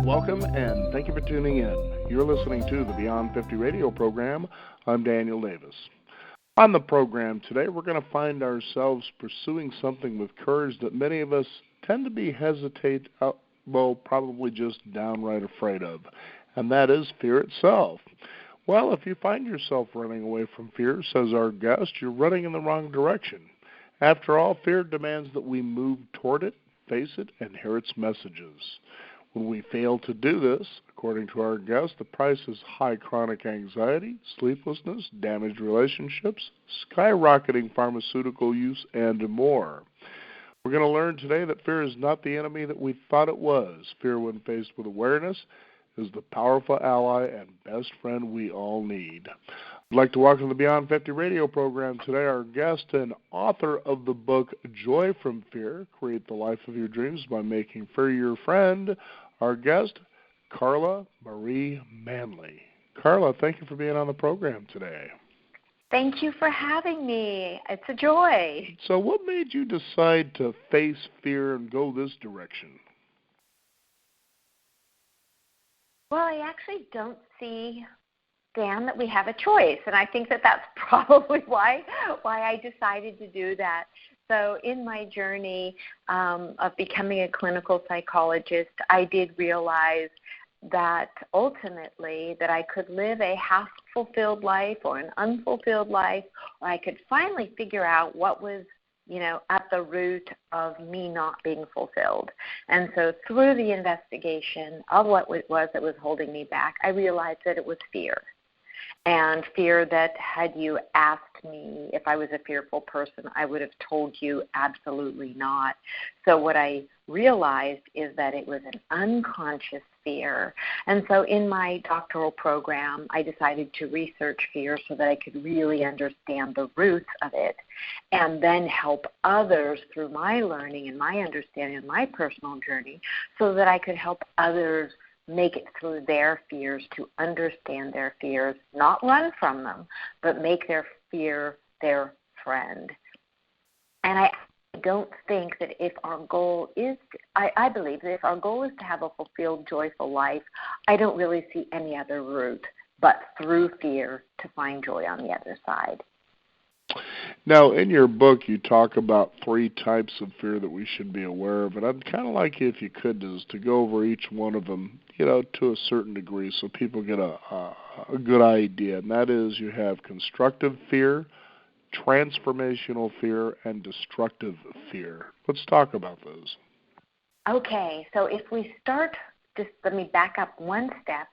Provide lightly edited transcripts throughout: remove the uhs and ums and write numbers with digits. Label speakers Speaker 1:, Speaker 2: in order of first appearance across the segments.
Speaker 1: Welcome and thank you for tuning in. You're listening to the Beyond 50 radio program. I'm Daniel Davis. On the program today, we're going to find ourselves pursuing something with courage that many of us tend to be probably just downright afraid of, and that is fear itself. Well, if you find yourself running away from fear, says our guest, you're running in the wrong direction. After all, fear demands that we move toward it, face it, and hear its messages. When we fail to do this, according to our guest, the price is high chronic anxiety, sleeplessness, damaged relationships, skyrocketing pharmaceutical use, and more. We're going to learn today that fear is not the enemy that we thought it was. Fear, when faced with awareness, is the powerful ally and best friend we all need. I'd like to welcome to the Beyond 50 radio program today our guest and author of the book Joy from Fear, Create the Life of Your Dreams by Making Fear Your Friend, our guest, Carla Marie Manley. Carla, thank you for being on the program today.
Speaker 2: Thank you for having me. It's a joy.
Speaker 1: So what made you decide to face fear and go this direction?
Speaker 2: Well, I actually don't see, Dan, that we have a choice, and I think that that's probably why I decided to do that. So in my journey of becoming a clinical psychologist, I did realize that ultimately that I could live a half-fulfilled life or an unfulfilled life, or I could finally figure out what was at the root of me not being fulfilled. And so through the investigation of what it was that was holding me back, I realized that it was fear. And fear that had you asked me if I was a fearful person, I would have told you absolutely not. So what I realized is that it was an unconscious fear. And so in my doctoral program, I decided to research fear so that I could really understand the roots of it and then help others through my learning and my understanding of my personal journey so that I could help others make it through their fears, to understand their fears, not run from them, but make their fear their friend. And I don't think that if our goal is, I believe that if our goal is to have a fulfilled, joyful life, I don't really see any other route but through fear to find joy on the other side.
Speaker 1: Now, in your book, you talk about 3 types of fear that we should be aware of, and I'd kind of like you, if you could, just to go over each one of them, to a certain degree so people get a good idea. And that is, you have constructive fear, transformational fear, and destructive fear. Let's talk about those.
Speaker 2: Okay, so if we start, just let me back up one step,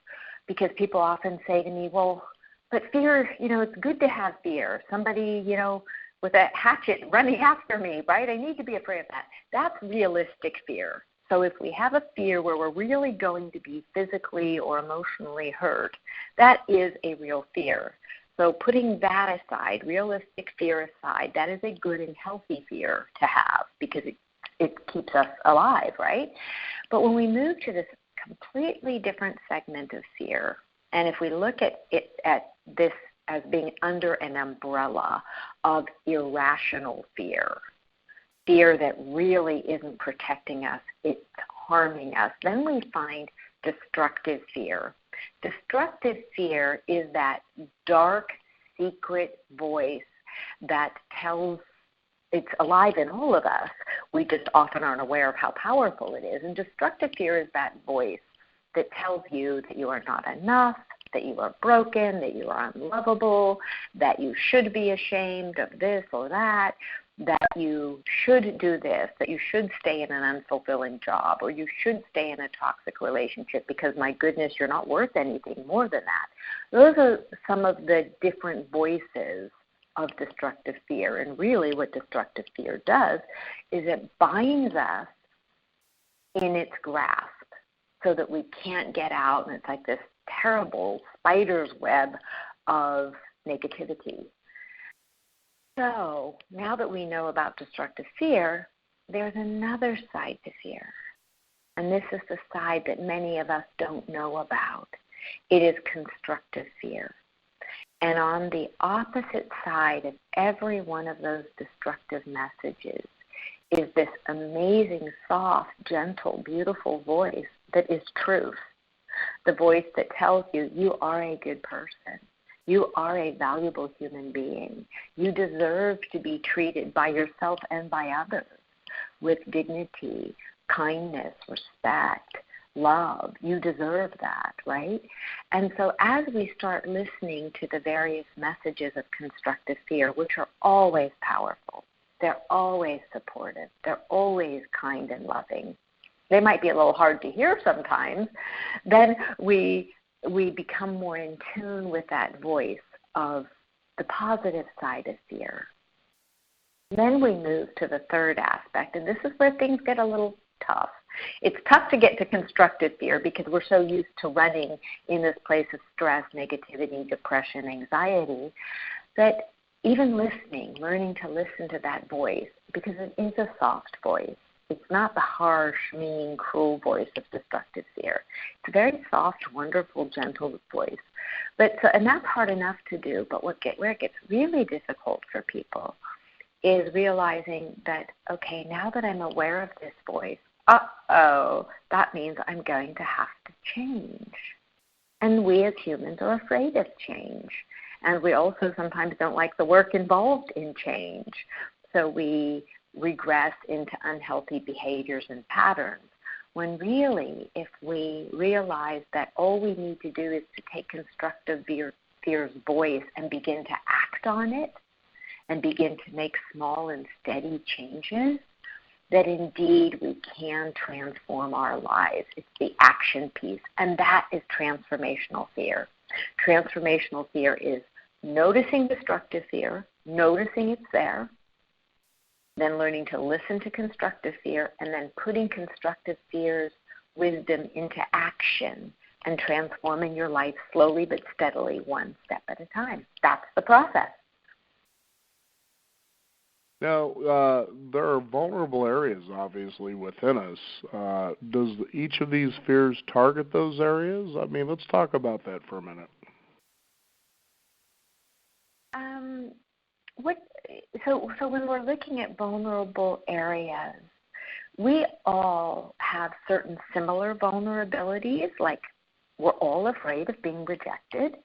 Speaker 2: because people often say to me, well, but fear, it's good to have fear. Somebody, with a hatchet running after me, right? I need to be afraid of that. That's realistic fear. So if we have a fear where we're really going to be physically or emotionally hurt, that is a real fear. So putting that aside, realistic fear aside, that is a good and healthy fear to have because it keeps us alive, right? But when we move to this completely different segment of fear, and if we look at this as being under an umbrella of irrational fear, fear that really isn't protecting us, it's harming us, then we find destructive fear. Destructive fear is that dark, secret voice that tells, it's alive in all of us. We just often aren't aware of how powerful it is. And destructive fear is that voice that tells you that you are not enough, that you are broken, that you are unlovable, that you should be ashamed of this or that you should do this, that you should stay in an unfulfilling job, or you should stay in a toxic relationship because, my goodness, you're not worth anything more than that. Those are some of the different voices of destructive fear. And really what destructive fear does is it binds us in its grasp so that we can't get out, and it's like this terrible spider's web of negativity. So now that we know about destructive fear, there's another side to fear. And this is the side that many of us don't know about. It is constructive fear. And on the opposite side of every one of those destructive messages is this amazing, soft, gentle, beautiful voice that is truth. The voice that tells you you are a good person. You are a valuable human being. You deserve to be treated by yourself and by others with dignity, kindness, respect, love. You deserve that, right? And so as we start listening to the various messages of constructive fear, which are always powerful, they're always supportive, they're always kind and loving. They might be a little hard to hear sometimes. Then we become more in tune with that voice of the positive side of fear. Then we move to the third aspect, and this is where things get a little tough. It's tough to get to constructive fear because we're so used to running in this place of stress, negativity, depression, anxiety, that even listening, learning to listen to that voice, because it is a soft voice. It's not the harsh, mean, cruel voice of destructive fear. It's a very soft, wonderful, gentle voice. And that's hard enough to do, but where it gets really difficult for people is realizing that, okay, now that I'm aware of this voice, that means I'm going to have to change. And we as humans are afraid of change. And we also sometimes don't like the work involved in change. So we regress into unhealthy behaviors and patterns, when really, if we realize that all we need to do is to take constructive fear's voice and begin to act on it and begin to make small and steady changes, that indeed we can transform our lives. It's the action piece, and that is transformational fear. Transformational fear is noticing destructive fear, noticing it's there, then learning to listen to constructive fear, and then putting constructive fear's wisdom into action and transforming your life slowly but steadily, one step at a time. That's the process.
Speaker 1: Now, there are vulnerable areas, obviously, within us. Does each of these fears target those areas? I mean, let's talk about that for a minute.
Speaker 2: So when we're looking at vulnerable areas, we all have certain similar vulnerabilities, like we're all afraid of being rejected.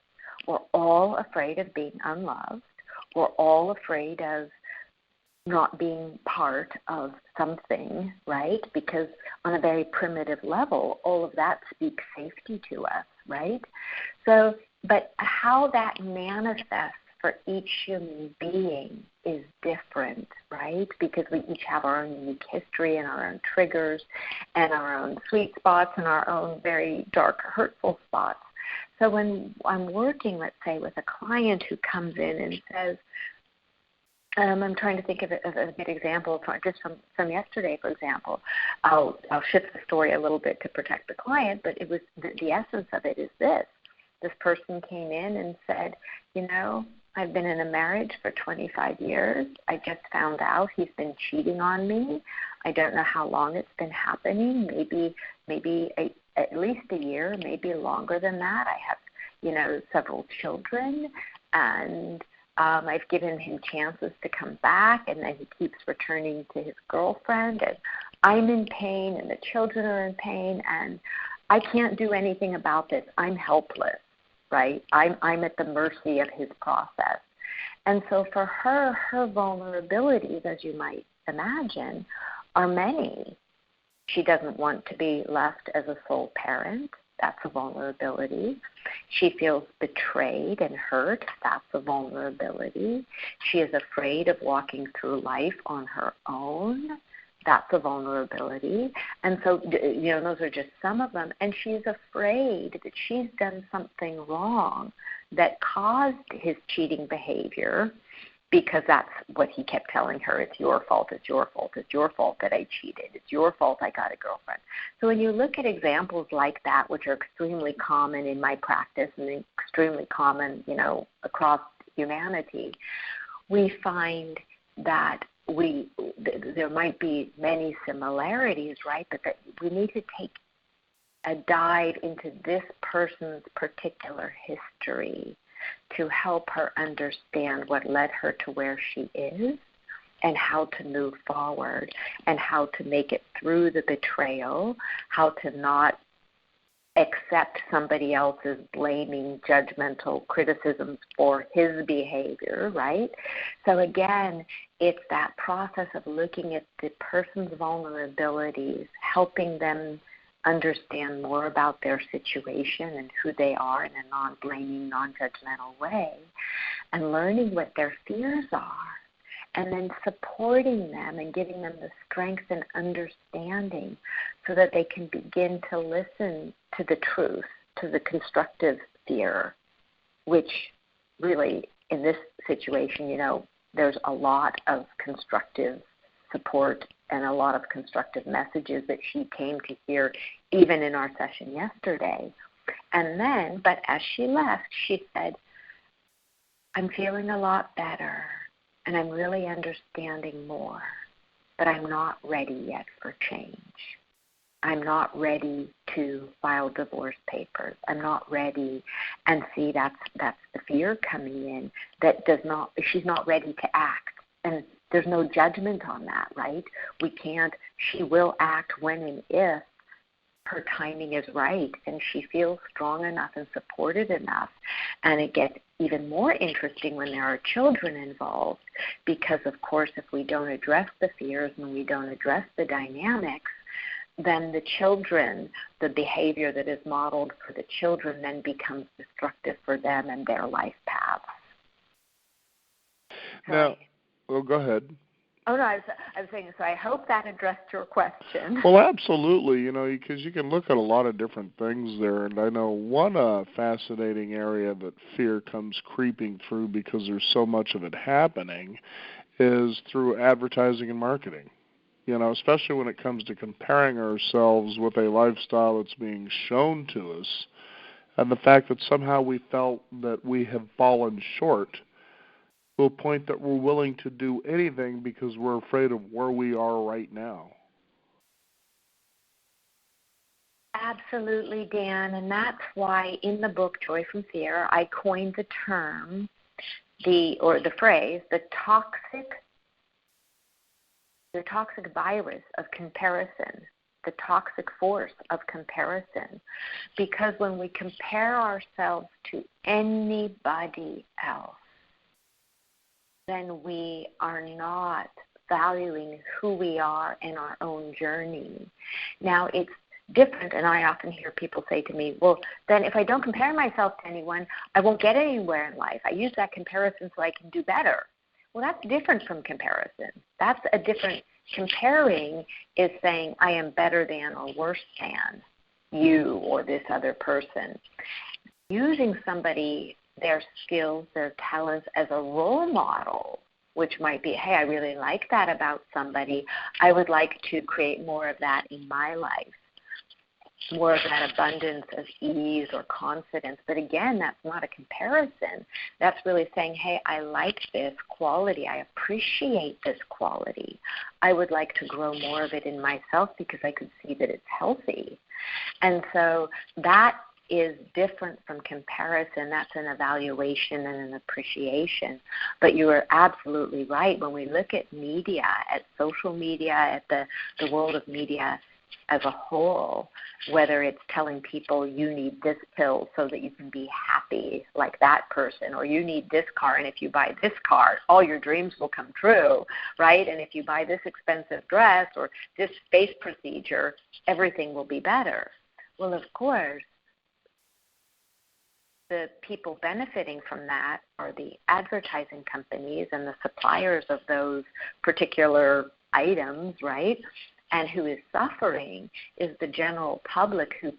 Speaker 2: We're all afraid of being unloved. We're all afraid of not being part of something, right? Because on a very primitive level, all of that speaks safety to us, right? So, but how that manifests for each human being is different, right? Because we each have our own unique history and our own triggers and our own sweet spots and our own very dark, hurtful spots. So when I'm working, let's say, with a client who comes in and says, I'm trying to think of a good example, just from yesterday, for example. I'll shift the story a little bit to protect the client, but it was the essence of it is this. This person came in and said, I've been in a marriage for 25 years. I just found out he's been cheating on me. I don't know how long it's been happening, maybe at least a year, maybe longer than that. I have, several children, and I've given him chances to come back, and then he keeps returning to his girlfriend, and I'm in pain, and the children are in pain, and I can't do anything about this. I'm helpless, right? I'm at the mercy of his process. And so for her vulnerabilities, as you might imagine, are many. She doesn't want to be left as a sole parent. That's a vulnerability. She feels betrayed and hurt. That's a vulnerability. She is afraid of walking through life on her own. That's a vulnerability. And so, those are just some of them. And she's afraid that she's done something wrong that caused his cheating behavior, because that's what he kept telling her. It's your fault, it's your fault, it's your fault that I cheated. It's your fault I got a girlfriend. So when you look at examples like that, which are extremely common in my practice and extremely common, across humanity, we find that there might be many similarities, right? But that we need to take a dive into this person's particular history to help her understand what led her to where she is and how to move forward and how to make it through the betrayal, how to not accept somebody else's blaming, judgmental criticisms for his behavior, right? So again, it's that process of looking at the person's vulnerabilities, helping them understand more about their situation and who they are in a non-blaming, non-judgmental way, and learning what their fears are, and then supporting them and giving them the strength and understanding so that they can begin to listen to the truth, to the constructive fear, which really in this situation, there's a lot of constructive support and a lot of constructive messages that she came to hear even in our session yesterday. And then, but as she left, she said, I'm feeling a lot better and I'm really understanding more, but I'm not ready yet for change. I'm not ready to file divorce papers. I'm not ready. And see, that's the fear coming in she's not ready to act. And there's no judgment on that, right? She will act when and if her timing is right and she feels strong enough and supported enough. And it gets even more interesting when there are children involved because, of course, if we don't address the fears and we don't address the dynamics, then the children, the behavior that is modeled for the children then becomes destructive for them and their life paths.
Speaker 1: Now, go ahead.
Speaker 2: Oh, no, I was saying, so I hope that addressed your question.
Speaker 1: Well, absolutely, because you can look at a lot of different things there. And I know one fascinating area that fear comes creeping through because there's so much of it happening is through advertising and marketing. Especially when it comes to comparing ourselves with a lifestyle that's being shown to us, and the fact that somehow we felt that we have fallen short to a point that we're willing to do anything because we're afraid of where we are right now.
Speaker 2: Absolutely, Dan, and that's why in the book Joy from Fear, I coined the term, the phrase, the toxic virus of comparison, the toxic force of comparison. Because when we compare ourselves to anybody else, then we are not valuing who we are in our own journey. Now, it's different, and I often hear people say to me, well, then if I don't compare myself to anyone, I won't get anywhere in life. I use that comparison so I can do better. Well, that's different from comparison. That's a different. Comparing is saying I am better than or worse than you or this other person. Using somebody, their skills, their talents as a role model, which might be, hey, I really like that about somebody. I would like to create more of that in my life. More of that abundance of ease or confidence. But again, that's not a comparison. That's really saying, hey, I like this quality. I appreciate this quality. I would like to grow more of it in myself because I could see that it's healthy. And so that is different from comparison. That's an evaluation and an appreciation. But you are absolutely right. When we look at media, at social media, at the world of media, as a whole, whether it's telling people you need this pill so that you can be happy like that person, or you need this car, and if you buy this car, all your dreams will come true, right? And if you buy this expensive dress or this face procedure, everything will be better. Well, of course, the people benefiting from that are the advertising companies and the suppliers of those particular items, right? And who is suffering is the general public who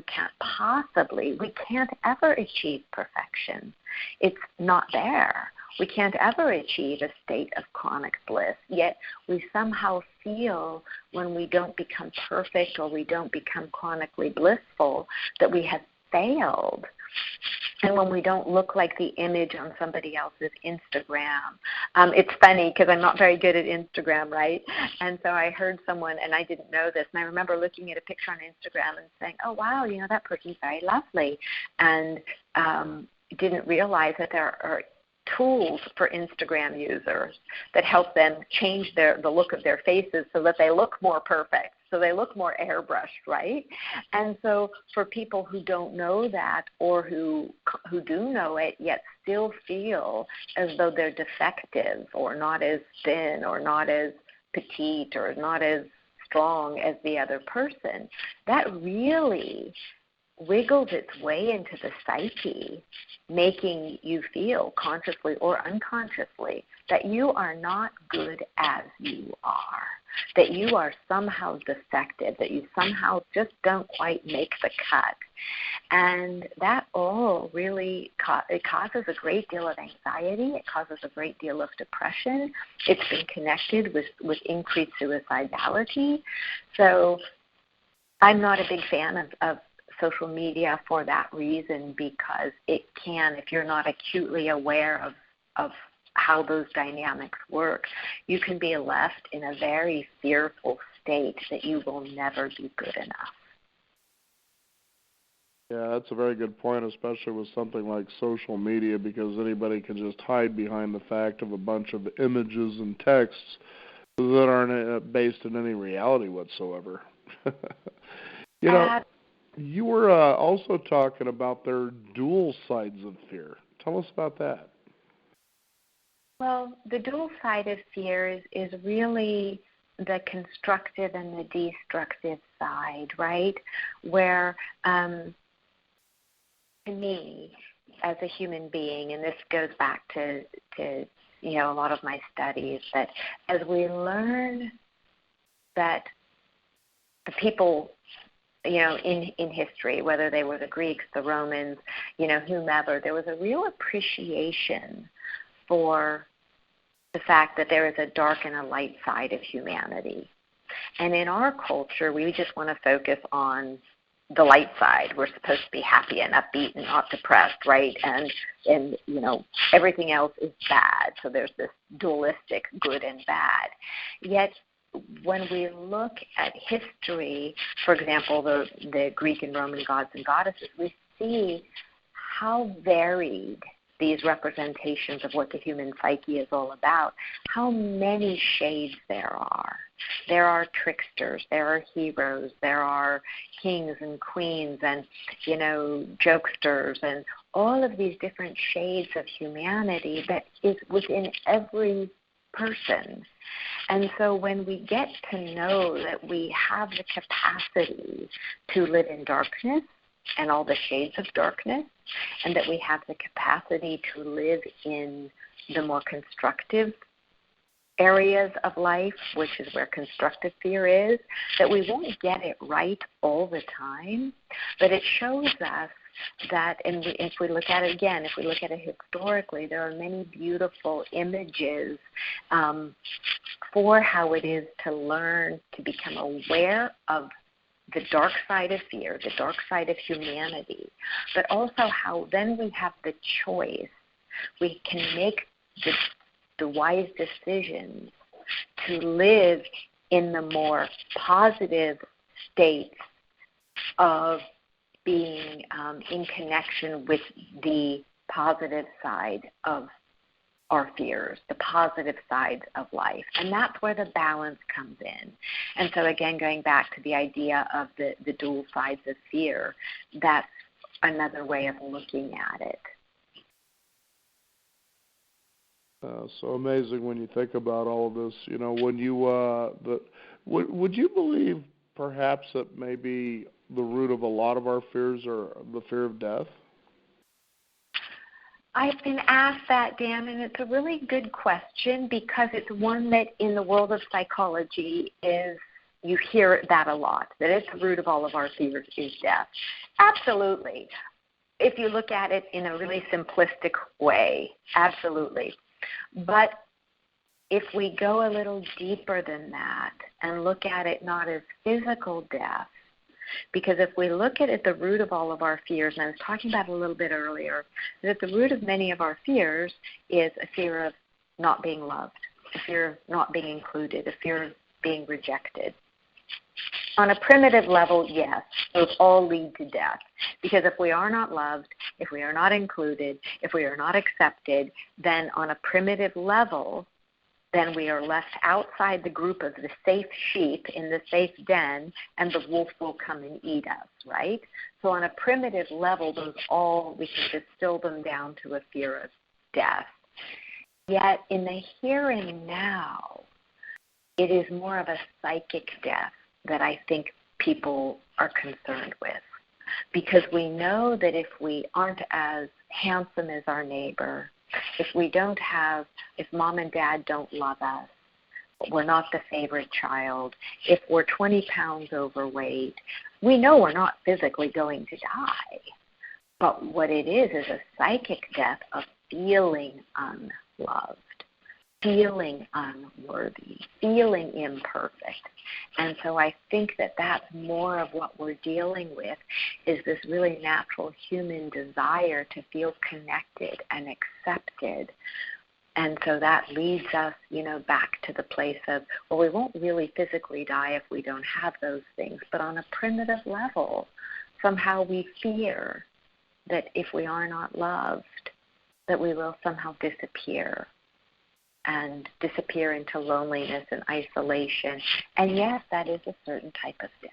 Speaker 2: can't possibly, we can't ever achieve perfection. It's not there. We can't ever achieve a state of chronic bliss, yet we somehow feel when we don't become perfect or we don't become chronically blissful that we have failed. And when we don't look like the image on somebody else's Instagram. It's funny because I'm not very good at Instagram, right? And so I heard someone, and I didn't know this, and I remember looking at a picture on Instagram and saying, oh, wow, that person's very lovely, and didn't realize that there are tools for Instagram users that help them change the look of their faces so that they look more perfect, so they look more airbrushed, right? And so for people who don't know that, or who do know it yet still feel as though they're defective or not as thin or not as petite or not as strong as the other person, that really wiggles its way into the psyche, making you feel consciously or unconsciously that you are not good as you are, that you are somehow defective, that you somehow just don't quite make the cut. And that all really it causes a great deal of anxiety. It causes a great deal of depression. It's been connected with increased suicidality. So I'm not a big fan of social media for that reason, because it can, if you're not acutely aware of how those dynamics work, you can be left in a very fearful state that you will never be good enough.
Speaker 1: Yeah, that's a very good point, especially with something like social media, because anybody can just hide behind the fact of a bunch of images and texts that aren't based in any reality whatsoever. You know, you were also talking about their dual sides of fear. Tell us about that.
Speaker 2: Well, the dual side of fear is really the constructive and the destructive side, right? Where, to me, as a human being, and this goes back to a lot of my studies, that as we learn that the people, in history, whether they were the Greeks, the Romans, whomever, there was a real appreciation for the fact that there is a dark and a light side of humanity. And in our culture, we just want to focus on the light side. We're supposed to be happy and upbeat and not depressed, right? And everything else is bad. So there's this dualistic good and bad. Yet when we look at history, for example, the Greek and Roman gods and goddesses, we see how varied these representations of what the human psyche is all about, how many shades there are. There are tricksters, there are heroes, there are kings and queens and, jokesters, and all of these different shades of humanity that is within every person. And so when we get to know that we have the capacity to live in darkness and all the shades of darkness, and that we have the capacity to live in the more constructive areas of life, which is where constructive fear is, that we won't get it right all the time, but it shows us that, and if we look at it again, if we look at it historically, there are many beautiful images for how it is to learn to become aware of the dark side of fear, the dark side of humanity, but also how then we have the choice. We can make the wise decisions to live in the more positive states of being in connection with the positive side of our fears, the positive sides of life. And that's where the balance comes in. And so again, going back to the idea of the dual sides of fear, that's another way of looking at it.
Speaker 1: So amazing when you think about all of this. When you would you believe perhaps that maybe the root of a lot of our fears are the fear of death?
Speaker 2: I've been asked that, Dan, and it's a really good question, because it's one that in the world of psychology you hear that a lot, that it's the root of all of our fears is death. Absolutely. If you look at it in a really simplistic way, absolutely. But if we go a little deeper than that and look at it not as physical death, because if we look at the root of all of our fears, and I was talking about it a little bit earlier, that the root of many of our fears is a fear of not being loved, a fear of not being included, a fear of being rejected. On a primitive level, yes, those all lead to death. Because if we are not loved, if we are not included, if we are not accepted, then on a primitive level, then we are left outside the group of the safe sheep in the safe den, and the wolf will come and eat us, right? So on a primitive level, those all, we can distill them down to a fear of death. Yet in the here and now, it is more of a psychic death that I think people are concerned with. Because we know that if we aren't as handsome as our neighbor, if mom and dad don't love us, we're not the favorite child, if we're 20 pounds overweight, we know we're not physically going to die. But what it is a psychic death of feeling unloved, feeling unworthy, feeling imperfect. And so I think that that's more of what we're dealing with, is this really natural human desire to feel connected and accepted. And so that leads us, back to the place of, well, we won't really physically die if we don't have those things. But on a primitive level, somehow we fear that if we are not loved, that we will somehow disappear. And disappear into loneliness and isolation. And yes, that is a certain type of death.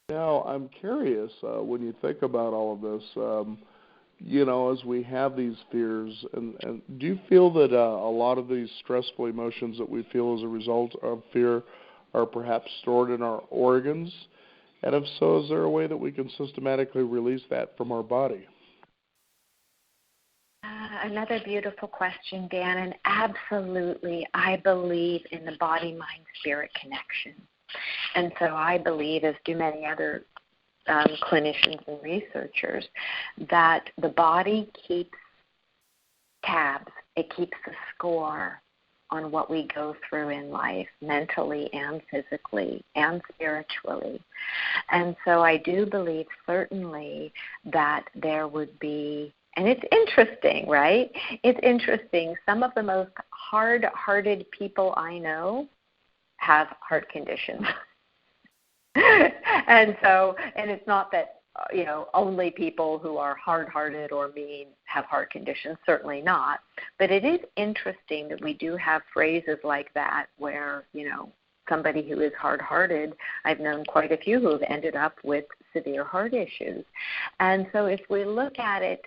Speaker 1: Now, I'm curious, when you think about all of this, as we have these fears, and do you feel that a lot of these stressful emotions that we feel as a result of fear are perhaps stored in our organs? And if so, is there a way that we can systematically release that from our body?
Speaker 2: Another beautiful question, Dan, and absolutely I believe in the body-mind-spirit connection. And so I believe, as do many other clinicians and researchers, that the body keeps tabs, it keeps a score on what we go through in life, mentally and physically and spiritually. And so I do believe certainly that there would be, and it's interesting, right? It's interesting. Some of the most hard-hearted people I know have heart conditions. And it's not that, only people who are hard-hearted or mean have heart conditions, certainly not. But it is interesting that we do have phrases like that where, somebody who is hard-hearted, I've known quite a few who have ended up with severe heart issues. And so if we look at it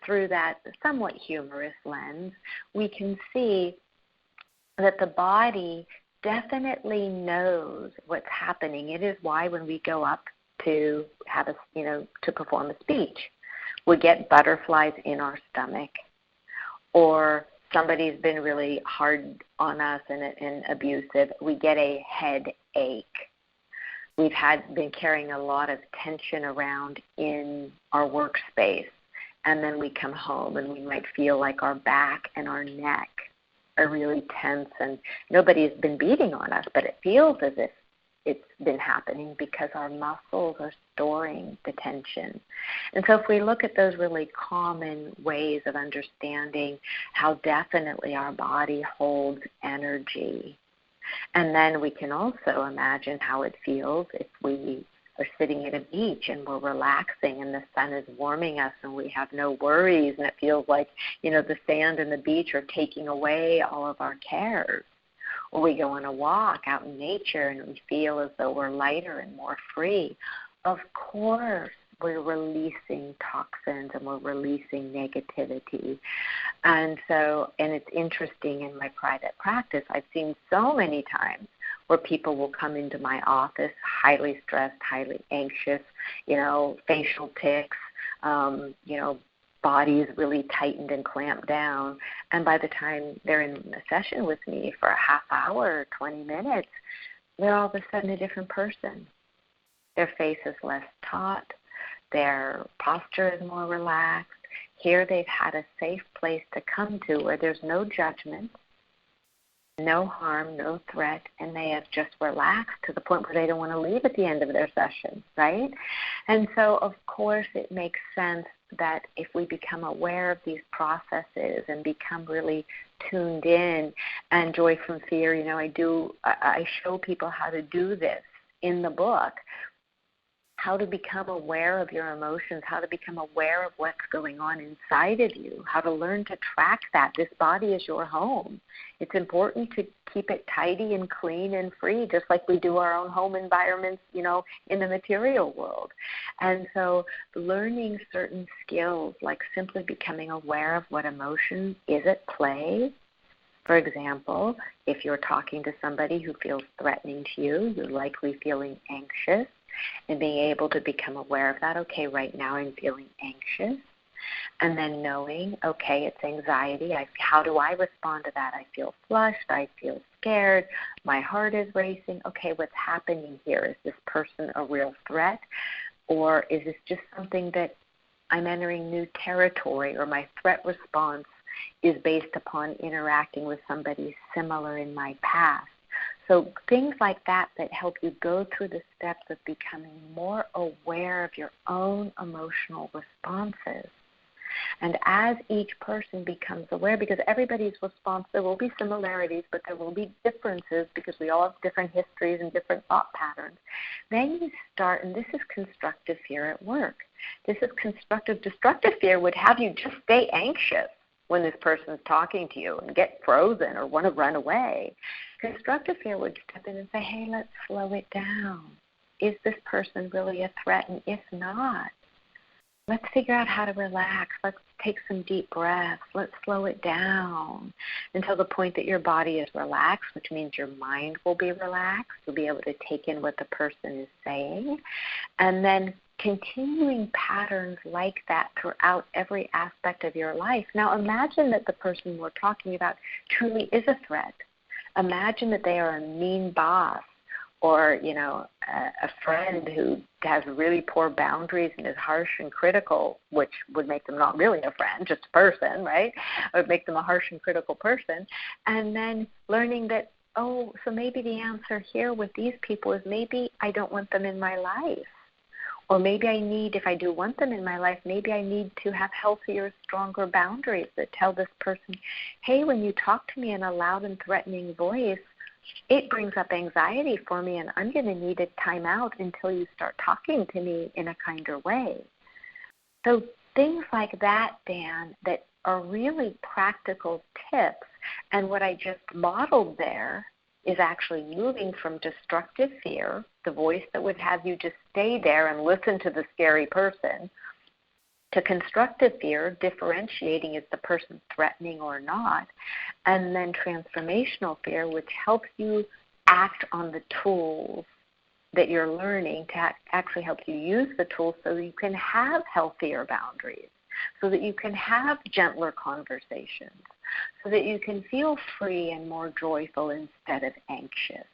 Speaker 2: through that somewhat humorous lens, we can see that the body definitely knows what's happening. It is why when we go up to have to perform a speech, we get butterflies in our stomach, or somebody's been really hard on us and abusive, we get a headache. We've been carrying a lot of tension around in our workspace, and then we come home and we might feel like our back and our neck are really tense, and nobody's been beating on us, but it feels as if it's been happening because our muscles are storing the tension. And so if we look at those really common ways of understanding how definitely our body holds energy, and then we can also imagine how it feels if we are sitting at a beach and we're relaxing and the sun is warming us and we have no worries, and it feels like, the sand and the beach are taking away all of our cares. Or we go on a walk out in nature and we feel as though we're lighter and more free. Of course, we're releasing toxins and we're releasing negativity. And it's interesting, in my private practice, I've seen so many times where people will come into my office highly stressed, highly anxious, facial tics, bodies really tightened and clamped down. And by the time they're in a session with me for a half hour, 20 minutes, they're all of a sudden a different person. Their face is less taut. Their posture is more relaxed. Here they've had a safe place to come to where there's no judgment, no harm, no threat, and they have just relaxed to the point where they don't want to leave at the end of their session, right? And so, of course, it makes sense that if we become aware of these processes and become really tuned in, and Joy from Fear, I show people how to do this in the book, how to become aware of your emotions, how to become aware of what's going on inside of you, how to learn to track that. This body is your home. It's important to keep it tidy and clean and free, just like we do our own home environments, in the material world. And so learning certain skills, like simply becoming aware of what emotion is at play. For example, if you're talking to somebody who feels threatening to you, you're likely feeling anxious. And being able to become aware of that, okay, right now I'm feeling anxious. And then knowing, okay, it's anxiety. How do I respond to that? I feel flushed. I feel scared. My heart is racing. Okay, what's happening here? Is this person a real threat? Or is this just something that I'm entering new territory, or my threat response is based upon interacting with somebody similar in my past? So things like that help you go through the steps of becoming more aware of your own emotional responses. And as each person becomes aware, because everybody's response, there will be similarities, but there will be differences because we all have different histories and different thought patterns. Then you start, and this is constructive fear at work. This is constructive. Destructive fear would have you just stay anxious when this person's talking to you and get frozen or want to run away. Constructive fear would step in and say, hey, let's slow it down. Is this person really a threat? And if not, let's figure out how to relax. Let's take some deep breaths. Let's slow it down until the point that your body is relaxed, which means your mind will be relaxed. You'll be able to take in what the person is saying. And then continuing patterns like that throughout every aspect of your life. Now imagine that the person we're talking about truly is a threat. Imagine that they are a mean boss, or, a friend who has really poor boundaries and is harsh and critical, which would make them not really a friend, just a person, right? It would make them a harsh and critical person. And then learning that, so maybe the answer here with these people is maybe I don't want them in my life. Or maybe if I do want them in my life, maybe I need to have healthier, stronger boundaries that tell this person, hey, when you talk to me in a loud and threatening voice, it brings up anxiety for me, and I'm going to need a time out until you start talking to me in a kinder way. So things like that, Dan, that are really practical tips. And what I just modeled there is actually moving from destructive fear, the voice that would have you just stay there and listen to the scary person, to constructive fear, differentiating is the person threatening or not, and then transformational fear, which helps you act on the tools that you're learning to actually help you use the tools so that you can have healthier boundaries, so that you can have gentler conversations, so that you can feel free and more joyful instead of anxious.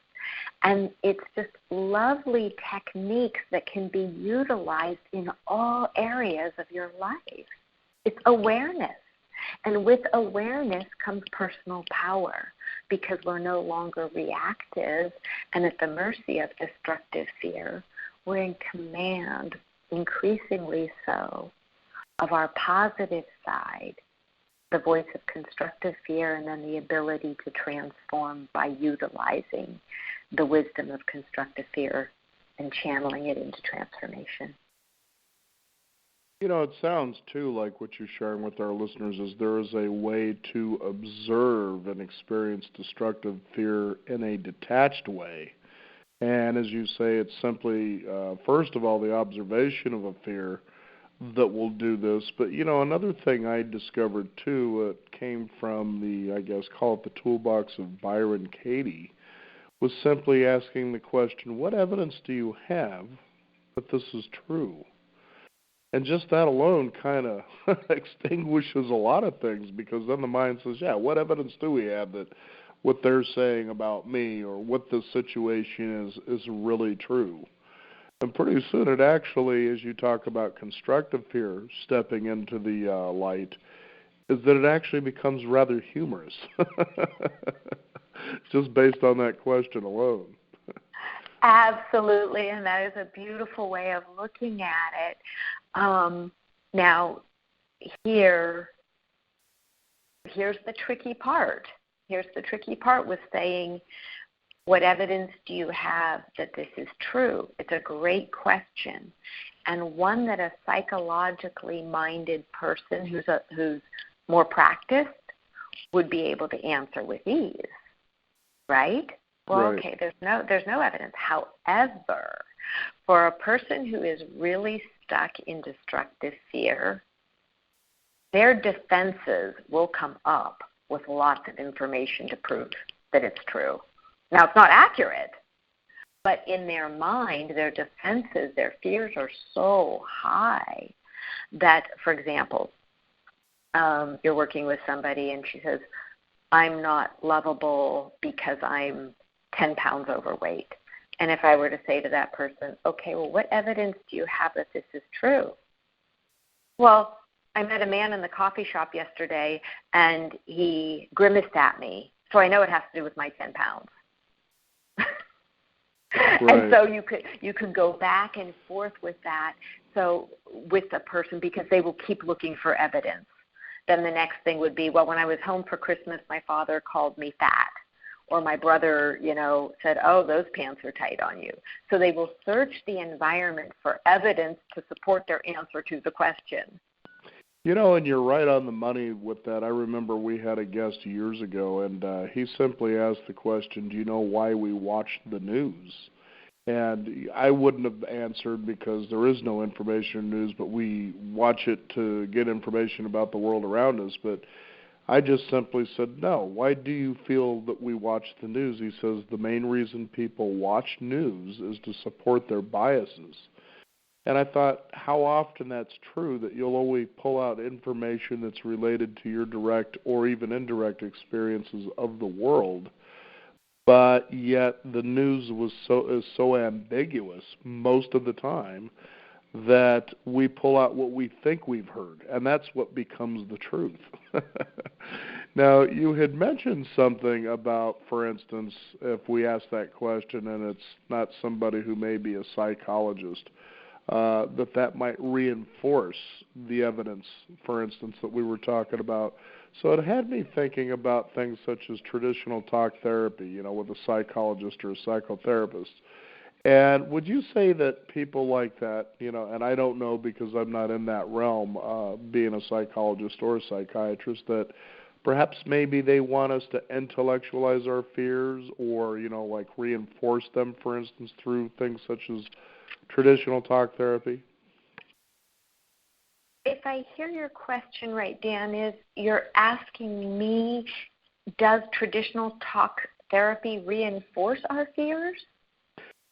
Speaker 2: And it's just lovely techniques that can be utilized in all areas of your life. It's awareness. And with awareness comes personal power, because we're no longer reactive and at the mercy of destructive fear. We're in command, increasingly so, of our positive side, the voice of constructive fear, and then the ability to transform by utilizing the wisdom of constructive fear and channeling it into transformation.
Speaker 1: It sounds, too, like what you're sharing with our listeners is there is a way to observe and experience destructive fear in a detached way. And as you say, it's simply, first of all, the observation of a fear that will do this. But, another thing I discovered, too, it came from the, I guess, call it the toolbox of Byron Katie, was simply asking the question, what evidence do you have that this is true? And just that alone kind of extinguishes a lot of things, because then the mind says, yeah, what evidence do we have that what they're saying about me or what this situation is really true? And pretty soon it actually, as you talk about constructive fear stepping into the light, is that it actually becomes rather humorous, just based on that question alone.
Speaker 2: Absolutely, and that is a beautiful way of looking at it. Now, here's the tricky part. Here's the tricky part with saying, what evidence do you have that this is true? It's a great question, and one that a psychologically minded person who's more practiced would be able to answer with ease, right? Well,
Speaker 1: right.
Speaker 2: okay, there's no evidence. However, for a person who is really stuck in destructive fear, their defenses will come up with lots of information to prove that it's true. Now, it's not accurate, but in their mind, their defenses, their fears are so high that, for example, you're working with somebody and she says, I'm not lovable because I'm 10 pounds overweight. And if I were to say to that person, okay, well, what evidence do you have that this is true? Well, I met a man in the coffee shop yesterday, and he grimaced at me, so I know it has to do with my 10 pounds.
Speaker 1: Right.
Speaker 2: And so you could go back and forth with that, so with the person, because they will keep looking for evidence. Then the next thing would be, well, when I was home for Christmas, my father called me fat. Or my brother, said, oh, those pants are tight on you. So they will search the environment for evidence to support their answer to the question.
Speaker 1: And you're right on the money with that. I remember we had a guest years ago, and he simply asked the question, do you know why we watch the news? And I wouldn't have answered because there is no information in news, but we watch it to get information about the world around us. But I just simply said, no, why do you feel that we watch the news? He says the main reason people watch news is to support their biases. And I thought how often that's true, that you'll always pull out information that's related to your direct or even indirect experiences of the world, but yet the news is so ambiguous most of the time that we pull out what we think we've heard, and that's what becomes the truth. Now, you had mentioned something about, for instance, if we ask that question and it's not somebody who may be a psychologist, that might reinforce the evidence, for instance, that we were talking about. So it had me thinking about things such as traditional talk therapy, with a psychologist or a psychotherapist. And would you say that people like that, and I don't know because I'm not in that realm, being a psychologist or a psychiatrist, that perhaps maybe they want us to intellectualize our fears or, like reinforce them, for instance, through things such as traditional talk therapy?
Speaker 2: If I hear your question right, Dan, is you're asking me, does traditional talk therapy reinforce our fears?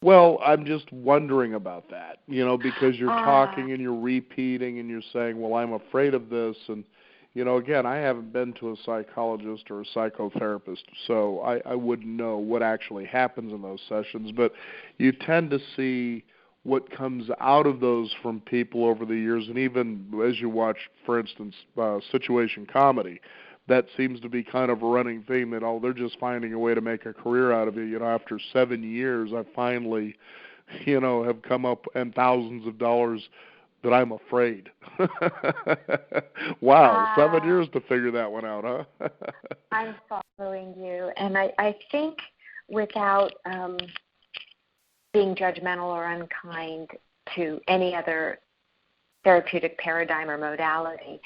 Speaker 1: Well, I'm just wondering about that, because you're talking and you're repeating and you're saying, well, I'm afraid of this. And, again, I haven't been to a psychologist or a psychotherapist, so I wouldn't know what actually happens in those sessions. But you tend to see what comes out of those from people over the years, and even as you watch, for instance, situation comedy, that seems to be kind of a running theme that, they're just finding a way to make a career out of it. After 7 years, I finally, have come up and thousands of dollars that I'm afraid. Wow, 7 years to figure that one out, huh?
Speaker 2: I'm following you, and I think without being judgmental or unkind to any other therapeutic paradigm or modality,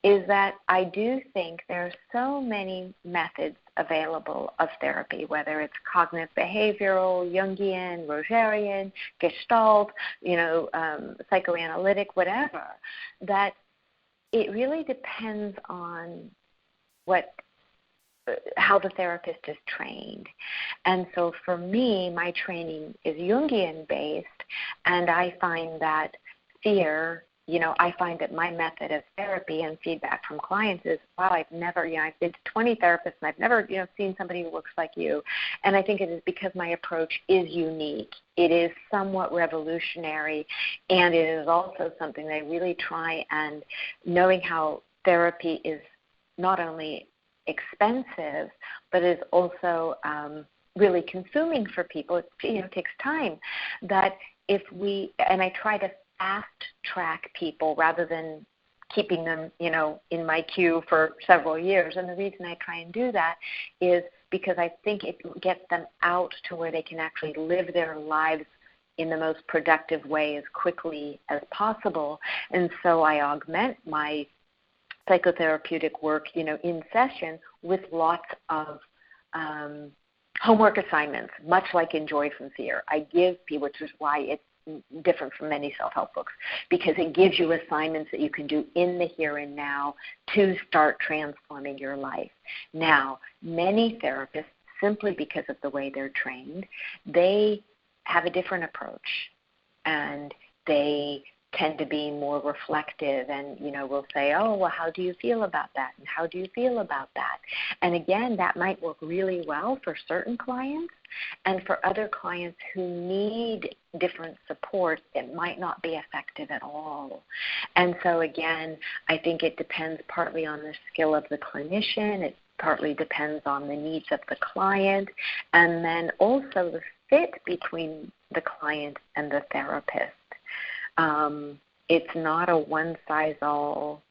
Speaker 2: is that I do think there are so many methods available of therapy, whether it's cognitive behavioral, Jungian, Rogerian, Gestalt, psychoanalytic, whatever, that it really depends on how the therapist is trained. And so for me, my training is Jungian-based, and I find that fear, I find that my method of therapy and feedback from clients is, wow, I've been to 20 therapists, and I've never, seen somebody who looks like you. And I think it is because my approach is unique. It is somewhat revolutionary, and it is also something that I really try, and knowing how therapy is not only expensive, but is also really consuming for people. It takes time. That and I try to fast track people rather than keeping them, in my queue for several years. And the reason I try and do that is because I think it gets them out to where they can actually live their lives in the most productive way as quickly as possible. And so I augment my psychotherapeutic work, in session with lots of homework assignments, much like in Joy from Fear. I give people, which is why it's different from many self-help books, because it gives you assignments that you can do in the here and now to start transforming your life. Now, many therapists, simply because of the way they're trained, they have a different approach, and they tend to be more reflective and, will say, oh, well, how do you feel about that? And how do you feel about that? And again, that might work really well for certain clients, and for other clients who need different support, it might not be effective at all. And so again, I think it depends partly on the skill of the clinician. It partly depends on the needs of the client, and then also the fit between the client and the therapist. It's not a one-size-all.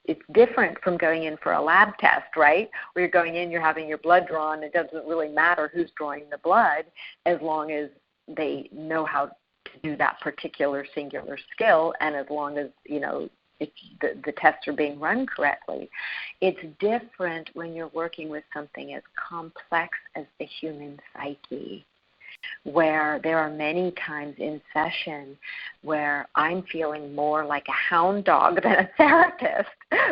Speaker 2: It's different from going in for a lab test, right? Where you're going in, you're having your blood drawn. It doesn't really matter who's drawing the blood as long as they know how to do that particular singular skill, and as long as, the tests are being run correctly. It's different when you're working with something as complex as the human psyche, where there are many times in session where I'm feeling more like a hound dog than a therapist,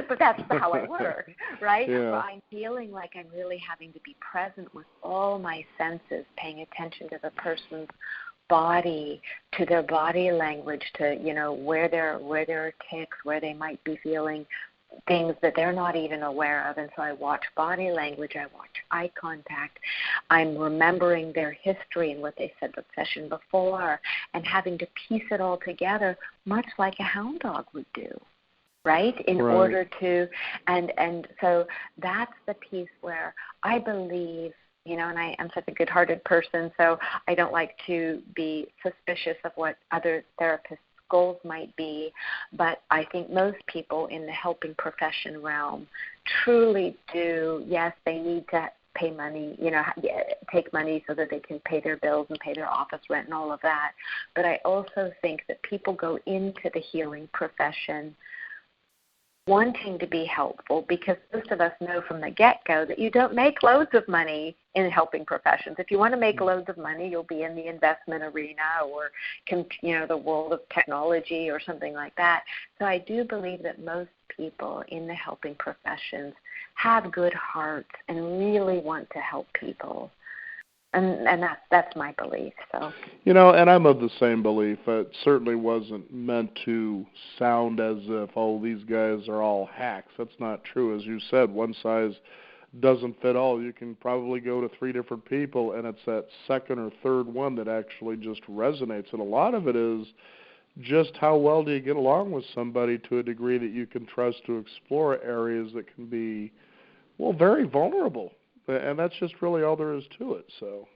Speaker 2: but that's how I work, right?
Speaker 1: Yeah.
Speaker 2: Where I'm feeling like I'm really having to be present with all my senses, paying attention to the person's body, to their body language, to, where there are tics, where they might be feeling things that they're not even aware of. And so I watch body language, I watch eye contact, I'm remembering their history and what they said the session before, and having to piece it all together, much like a hound dog would do, right? In order to, and so that's the piece where I believe, and I am such a good-hearted person, so I don't like to be suspicious of what other therapists' goals might be, but I think most people in the helping profession realm truly do, yes, they need to pay money, take money so that they can pay their bills and pay their office rent and all of that. But I also think that people go into the healing profession wanting to be helpful, because most of us know from the get-go that you don't make loads of money in helping professions. If you want to make loads of money, you'll be in the investment arena or, the world of technology or something like that. So I do believe that most people in the helping professions have good hearts and really want to help people. And that's my belief. So,
Speaker 1: and I'm of the same belief. It certainly wasn't meant to sound as if, these guys are all hacks. That's not true. As you said, one size doesn't fit all. You can probably go to 3 different people, and it's that second or third one that actually just resonates. And a lot of it is just how well do you get along with somebody to a degree that you can trust to explore areas that can be, very vulnerable. And that's just really all there is to it. So.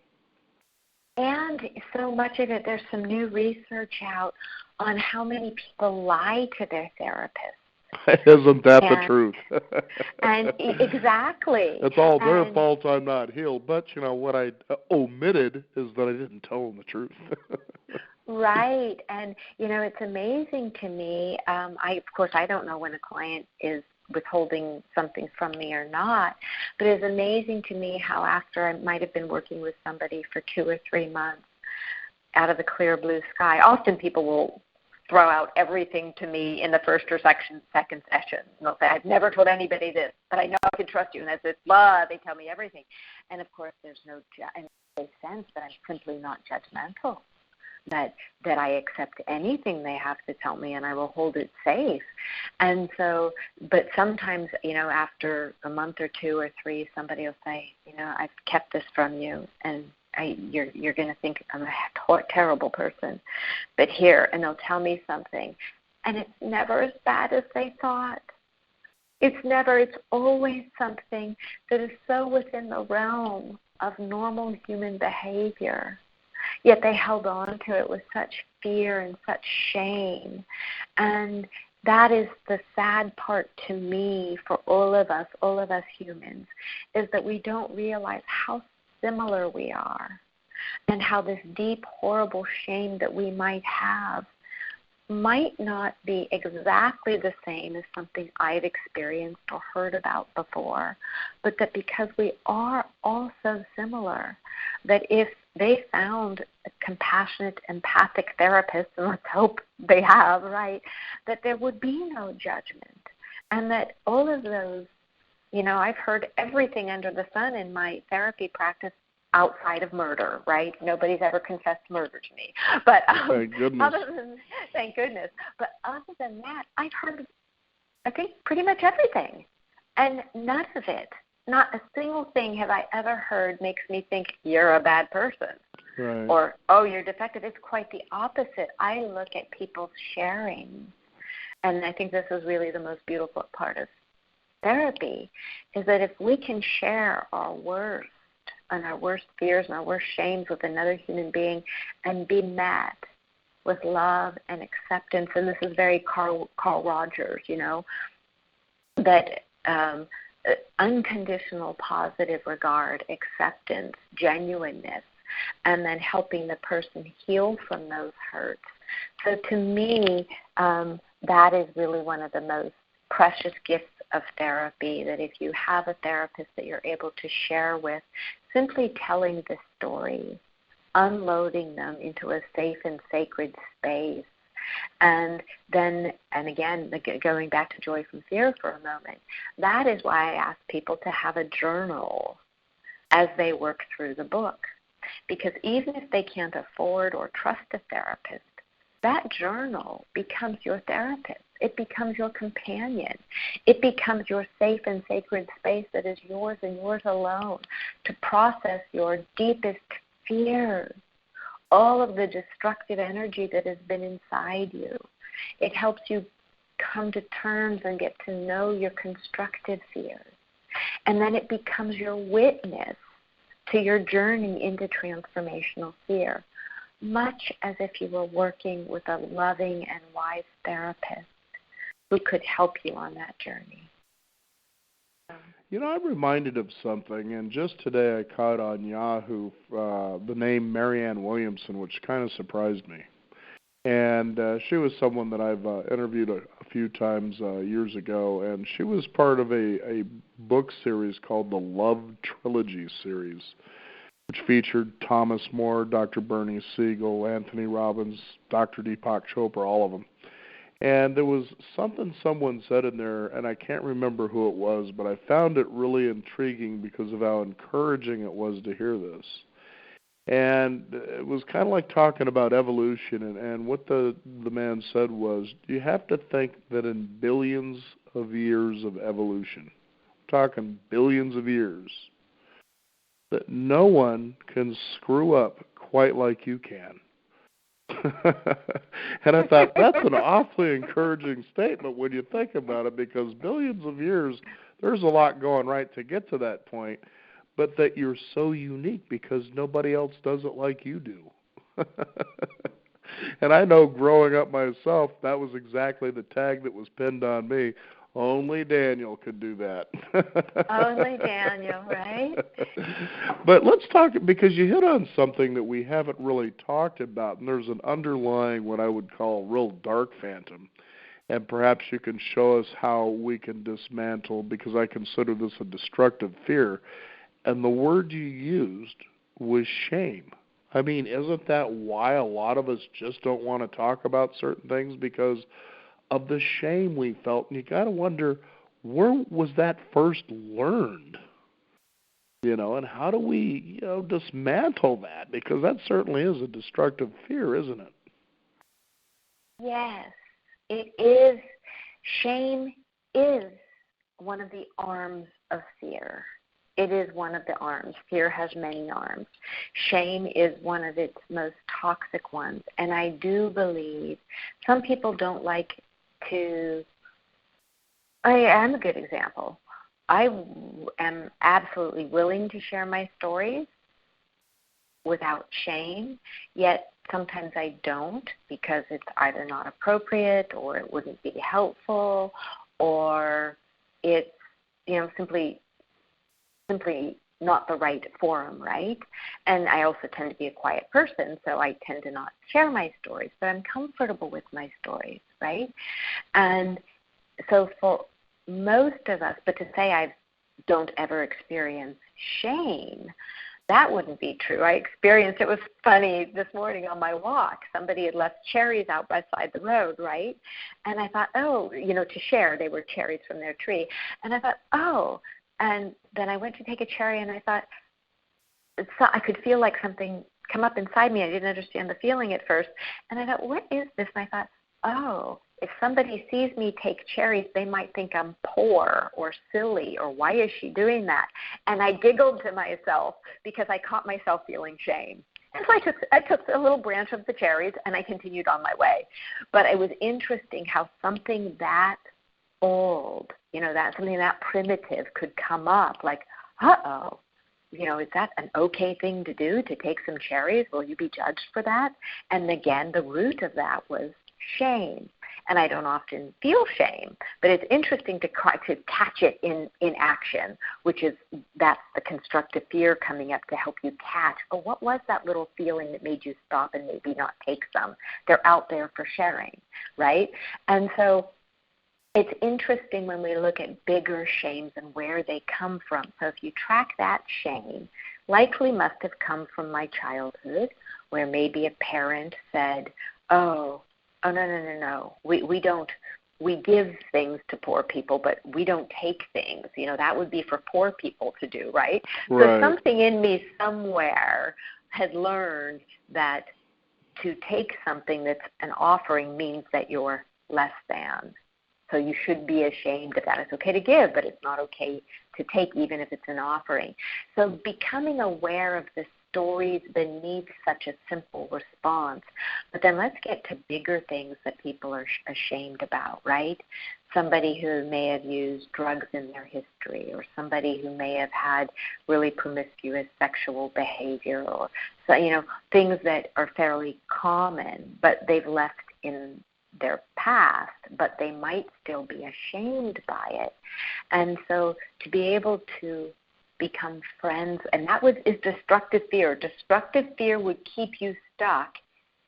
Speaker 2: And so much of it, there's some new research out on how many people lie to their therapists.
Speaker 1: Isn't that the truth?
Speaker 2: And exactly.
Speaker 1: It's all their fault I'm not healed. But, what I omitted is that I didn't tell them the truth.
Speaker 2: Right. And, it's amazing to me. Of course, I don't know when a client is withholding something from me or not, but it's amazing to me how after I might have been working with somebody for 2 or 3 months out of the clear blue sky, often people will throw out everything to me in the first or second session. And they'll say, I've never told anybody this, but I know I can trust you. And as it's blah, they tell me everything. And of course, there's no sense that I'm simply not judgmental. That I accept anything they have to tell me and I will hold it safe. And so, but sometimes, after a month or 2 or 3, somebody will say, I've kept this from you, and you're going to think I'm a terrible person. But here, and they'll tell me something, and it's never as bad as they thought. It's always something that is so within the realm of normal human behavior. Yet they held on to it with such fear and such shame. And that is the sad part to me for all of us humans, is that we don't realize how similar we are and how this deep, horrible shame that we might have might not be exactly the same as something I've experienced or heard about before, but that because we are all so similar, that if they found a compassionate, empathic therapist, and let's hope they have, right, that there would be no judgment, and that all of those, I've heard everything under the sun in my therapy practice outside of murder, right? Nobody's ever confessed murder to me. But
Speaker 1: Thank goodness.
Speaker 2: Thank goodness. But other than that, I've heard, I think, pretty much everything. And none of it, not a single thing have I ever heard makes me think you're a bad person.
Speaker 1: Right.
Speaker 2: Or, oh, you're defective. It's quite the opposite. I look at people's sharing, and I think this is really the most beautiful part of therapy, is that if we can share our worst and our worst fears and our worst shames with another human being and be met with love and acceptance, and this is very Carl Rogers, that unconditional positive regard, acceptance, genuineness, and then helping the person heal from those hurts. So to me, that is really one of the most precious gifts of therapy, that if you have a therapist that you're able to share with, simply telling the story, unloading them into a safe and sacred space. And then, and again, going back to Joy from Fear for a moment, that is why I ask people to have a journal as they work through the book. Because even if they can't afford or trust a therapist, that journal becomes your therapist. It becomes your companion. It becomes your safe and sacred space that is yours and yours alone to process your deepest fears, all of the destructive energy that has been inside you. It helps you come to terms and get to know your constructive fears. And then it becomes your witness to your journey into transformational fear, much as if you were working with a loving and wise therapist who could help you on that journey.
Speaker 1: I'm reminded of something, and just today I caught on Yahoo the name Marianne Williamson, which kind of surprised me. And she was someone that I've interviewed a few times years ago, and she was part of a book series called the Love Trilogy series, which featured Thomas More, Dr. Bernie Siegel, Anthony Robbins, Dr. Deepak Chopra, all of them. And there was something someone said in there, and I can't remember who it was, but I found it really intriguing because of how encouraging it was to hear this. And it was kind of like talking about evolution, and what the man said was, you have to think that in billions of years of evolution, I'm talking billions of years, that no one can screw up quite like you can. And I thought, that's an awfully encouraging statement when you think about it, because billions of years, there's a lot going right to get to that point, but that you're so unique because nobody else does it like you do. And I know growing up myself, that was exactly the tag that was pinned on me. Only Daniel could do that.
Speaker 2: Only Daniel, right?
Speaker 1: But let's talk, because you hit on something that we haven't really talked about, and there's an underlying, what I would call, real dark phantom. And perhaps you can show us how we can dismantle, because I consider this a destructive fear. And the word you used was shame. I mean, isn't that why a lot of us just don't want to talk about certain things? Because of the shame we felt. And you got to wonder, where was that first learned? And how do we, dismantle that? Because that certainly is a destructive fear, isn't it?
Speaker 2: Yes, it is. Shame is one of the arms of fear. It is one of the arms. Fear has many arms. Shame is one of its most toxic ones. And I do believe some people don't like to. I am a good example. I am absolutely willing to share my stories without shame, yet sometimes I don't because it's either not appropriate or it wouldn't be helpful or it's, simply not the right forum, right? And I also tend to be a quiet person, so I tend to not share my stories, but I'm comfortable with my stories, right? And so for most of us, but to say I don't ever experience shame, that wouldn't be true. I experienced, it was funny, this morning on my walk, somebody had left cherries out beside the road, right? And I thought, to share, they were cherries from their tree. And I thought, and then I went to take a cherry and I thought, I could feel like something come up inside me. I didn't understand the feeling at first. And I thought, what is this? And I thought, if somebody sees me take cherries, they might think I'm poor or silly or why is she doing that? And I giggled to myself because I caught myself feeling shame. And so I took a little branch of the cherries and I continued on my way. But it was interesting how something that old, that something that primitive could come up like, is that an okay thing to do, to take some cherries? Will you be judged for that? And again, the root of that was shame. And I don't often feel shame, but it's interesting to catch it in action, that's the constructive fear coming up to help you catch, what was that little feeling that made you stop and maybe not take some? They're out there for sharing, right? And so it's interesting when we look at bigger shames and where they come from. So if you track that shame, likely must have come from my childhood, where maybe a parent said, no. We give things to poor people, but we don't take things. That would be for poor people to do, right? So something in me somewhere had learned that to take something that's an offering means that you're less than. So you should be ashamed of that. It's okay to give, but it's not okay to take, even if it's an offering. So becoming aware of the stories beneath such a simple response. But then let's get to bigger things that people are ashamed about, right? Somebody who may have used drugs in their history, or somebody who may have had really promiscuous sexual behavior, or things that are fairly common, but they've left in their past, but they might still be ashamed by it. And so to be able to become friends, and that is destructive fear. Destructive fear would keep you stuck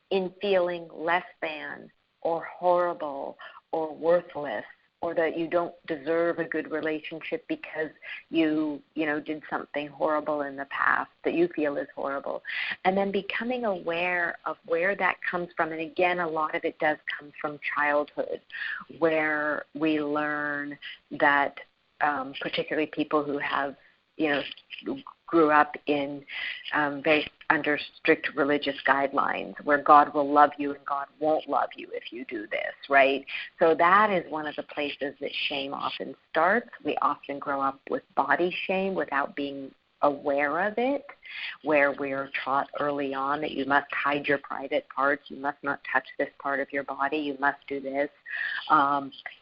Speaker 2: in feeling less than or horrible or worthless, or that you don't deserve a good relationship because you did something horrible in the past that you feel is horrible. And then becoming aware of where that comes from. And again, a lot of it does come from childhood, where we learn that particularly people who have grew up in very under strict religious guidelines, where God will love you and God won't love you if you do this, right? So that is one of the places that shame often starts. We often grow up with body shame without being aware of it, where we're taught early on that you must hide your private parts, you must not touch this part of your body, you must do this,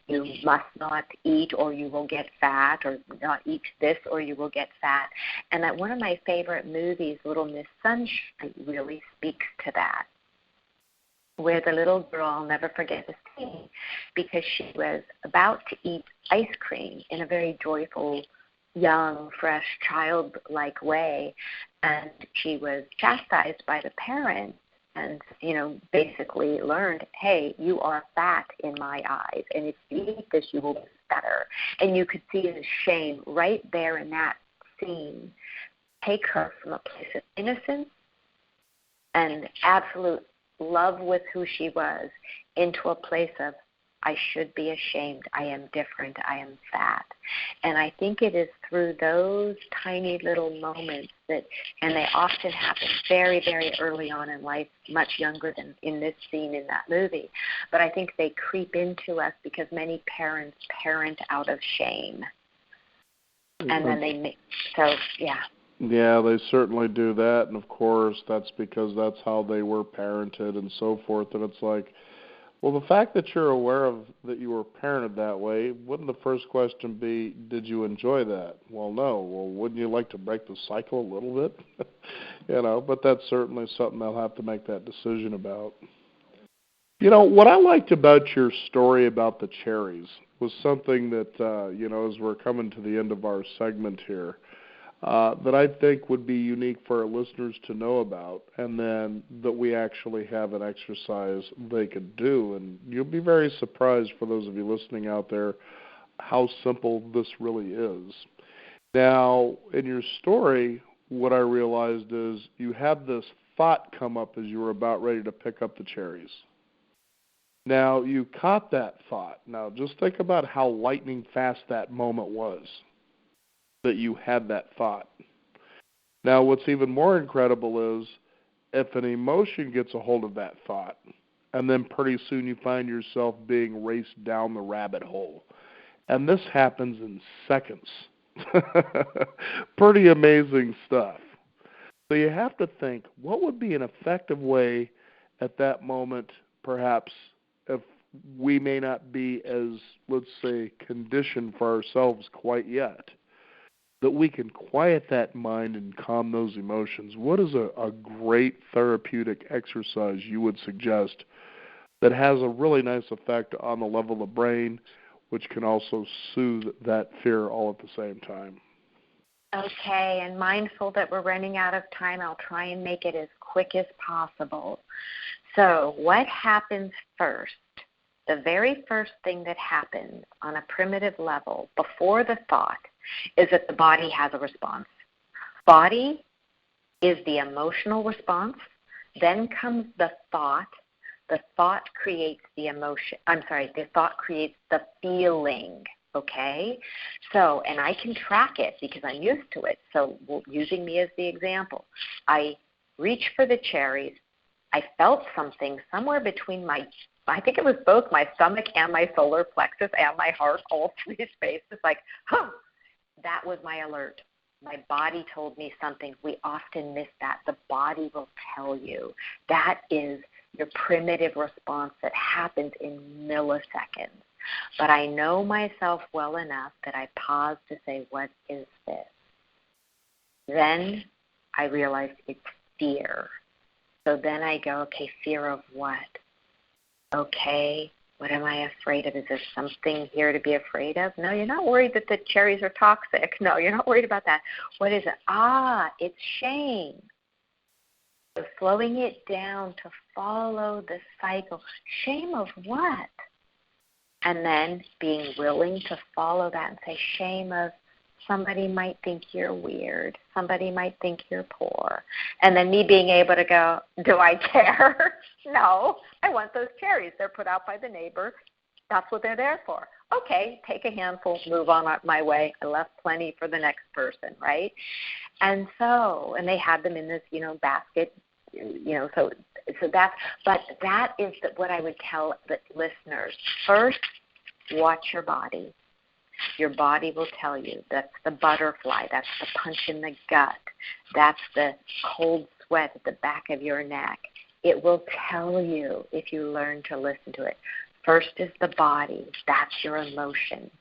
Speaker 2: you must not eat or you will get fat, or not eat this or you will get fat. And that one of my favorite movies, Little Miss Sunshine, really speaks to that, where the little girl, I'll never forget the scene, because she was about to eat ice cream in a very joyful, young, fresh, childlike way, and she was chastised by the parent and, basically learned, hey, you are fat in my eyes, and if you eat this, you will be better. And you could see the shame right there in that scene take her from a place of innocence and absolute love with who she was into a place of, I should be ashamed, I am different, I am fat. And I think it is through those tiny little moments that, and they often happen very, very early on in life, much younger than in this scene in that movie, but I think they creep into us because many parents parent out of shame. And then they make, so, yeah.
Speaker 1: Yeah, they certainly do that, and of course that's because that's how they were parented and so forth, and it's like, Well, the fact that you're aware of that you were parented that way, wouldn't the first question be, did you enjoy that? Well, no. Well, wouldn't you like to break the cycle a little bit? But that's certainly something they'll have to make that decision about. What I liked about your story about the cherries was something that, as we're coming to the end of our segment here, that I think would be unique for our listeners to know about, and then that we actually have an exercise they could do. And you'll be very surprised, for those of you listening out there, how simple this really is. Now, in your story, what I realized is you had this thought come up as you were about ready to pick up the cherries. Now, you caught that thought. Now, just think about how lightning fast that moment was that you had that thought. Now, what's even more incredible is if an emotion gets a hold of that thought, and then pretty soon you find yourself being raced down the rabbit hole. And this happens in seconds. Pretty amazing stuff. So you have to think, what would be an effective way at that moment, perhaps, if we may not be as, let's say, conditioned for ourselves quite yet, that we can quiet that mind and calm those emotions? What is a great therapeutic exercise you would suggest that has a really nice effect on the level of the brain, which can also soothe that fear all at the same time?
Speaker 2: Okay, and mindful that we're running out of time, I'll try and make it as quick as possible. So what happens first? The very first thing that happens on a primitive level before the thought is that the body has a response. Body is the emotional response. Then comes the thought. The thought creates the emotion. The thought creates the feeling. Okay? So, and I can track it because I'm used to it. So, using me as the example, I reached for the cherries. I felt something somewhere between I think it was both my stomach and my solar plexus and my heart, all three spaces, like, that was my alert. My body told me something. We often miss that. The body will tell you. That is your primitive response that happens in milliseconds. But I know myself well enough that I pause to say, what is this? Then I realize it's fear. So then I go, okay, fear of what? Okay, what am I afraid of? Is there something here to be afraid of? No, you're not worried that the cherries are toxic. No, you're not worried about that. What is it? It's shame. So slowing it down to follow the cycle. Shame of what? And then being willing to follow that and say, shame of somebody might think you're weird. Somebody might think you're poor. And then me being able to go, do I care? No, I want those cherries. They're put out by the neighbor. That's what they're there for. Okay, take a handful, move on my way. I left plenty for the next person, right? And they had them in this, basket, so that is what I would tell the listeners. First, watch your body. Your body will tell you. That's the butterfly. That's the punch in the gut. That's the cold sweat at the back of your neck. It will tell you if you learn to listen to it. First is the body. That's your emotion.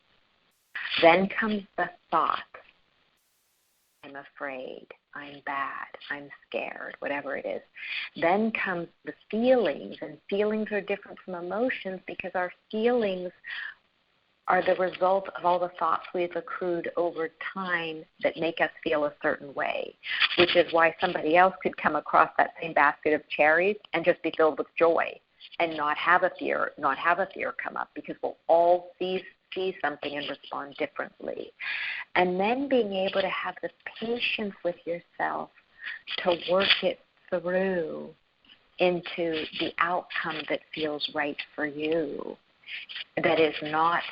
Speaker 2: Then comes the thought. I'm afraid. I'm bad. I'm scared, whatever it is. Then comes the feelings, and feelings are different from emotions because our feelings are the result of all the thoughts we've accrued over time that make us feel a certain way, which is why somebody else could come across that same basket of cherries and just be filled with joy and not have a fear come up, because we'll all see something and respond differently. And then being able to have the patience with yourself to work it through into the outcome that feels right for you, that is not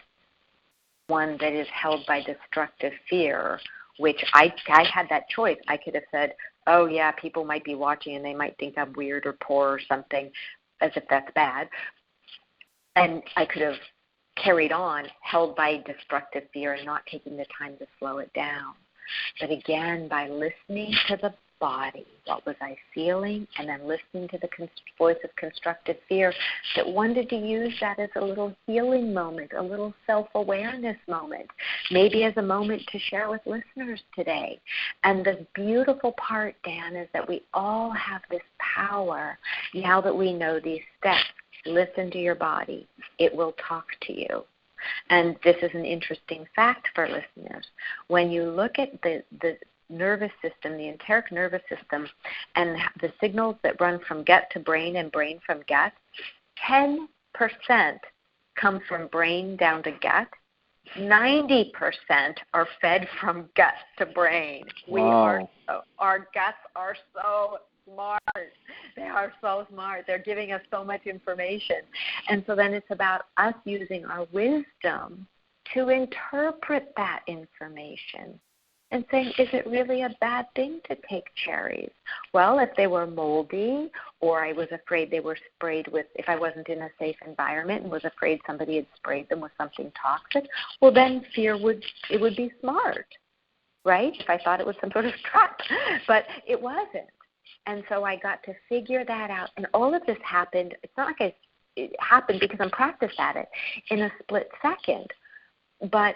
Speaker 2: one that is held by destructive fear, which I had that choice. I could have said, oh, yeah, people might be watching and they might think I'm weird or poor or something, as if that's bad. And I could have carried on, held by destructive fear and not taking the time to slow it down. But again, by listening to the body. What was I feeling? And then listening to the voice of constructive fear that wanted to use that as a little healing moment, a little self-awareness moment, maybe as a moment to share with listeners today. And the beautiful part, Dan, is that we all have this power now that we know these steps. Listen to your body. It will talk to you. And this is an interesting fact for listeners. When you look at the nervous system, the enteric nervous system, and the signals that run from gut to brain and brain from gut, 10% come from brain down to gut. 90% are fed from gut to brain.
Speaker 1: Wow.
Speaker 2: Our guts are so smart. They are so smart. They're giving us so much information. And so then it's about us using our wisdom to interpret that information and saying, is it really a bad thing to take cherries? Well, if they were moldy, or I was afraid they were sprayed with, if I wasn't in a safe environment and was afraid somebody had sprayed them with something toxic, well, then it would be smart, right? If I thought it was some sort of trap. But it wasn't. And so I got to figure that out. And all of this happened, it's not like it happened because I'm practiced at it, in a split second. But